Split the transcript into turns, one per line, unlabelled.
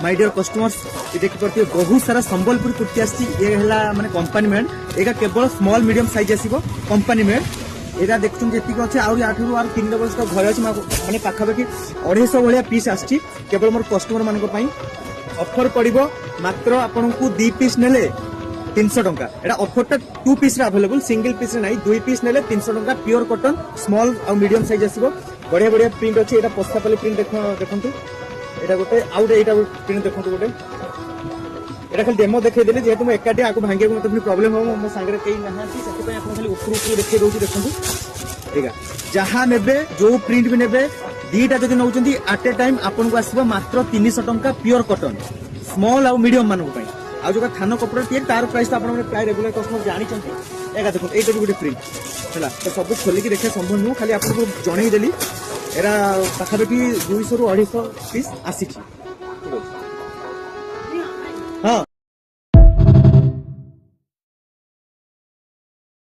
my dear customers ये देखि परते बहुत सारा संबलपुर कुर्ती आसी ये हला माने कंपनी मेड एका केवल स्मॉल मीडियम साइज आसीबो कंपनी मेड एटा देखछुन जेतिक अछि आउरी 8 रु आर 3 डबल घर अछि माने पाखापाखि 250 भलिया पीस आछि केवल मोर कस्टमर मानक पई ऑफर पड़िबो मात्र आपनकु 2 पीस नेले 300 टंका एटा ऑफरटा 2 पीस रे अवेलेबल सिंगल पीस रे नाही 2 पीस नेले 300 टंका प्योर कॉटन स्मॉल और मीडियम साइज आसीबो बढ़िया बढ़िया प्रिंट अछि एटा पोस्टापले प्रिंट देखंतु एटा गोटे आउट एटा प्रिंट देखंतु गोटे एटा खाली डेमो देखै देले जेहेतु म एकाटी आको भांगे मते पनि प्रॉब्लम हो मो संगे केही नहाती सति पय आपन खाली ऊपर ऊपर देखै दोछि देखंतु एगा जहां नेबे जो प्रिंट भी नेबे दीटा जदि नउचंती एट ए टाइम आपन को आसीबो मात्र 300 टंका प्योर कॉटन स्मॉल और मीडियम मानक पय आ जो थान कपड़ा टे तार प्राइस आपन माने प्राय रेगुलर कस्टमर जानि चंती एगा देखो एटा गोटे प्रिंट हैला तो सब खोली की देखा संभव नु खाली आपन को जणै देली एरा पाखापाखि 200 रु 250 पीस आसी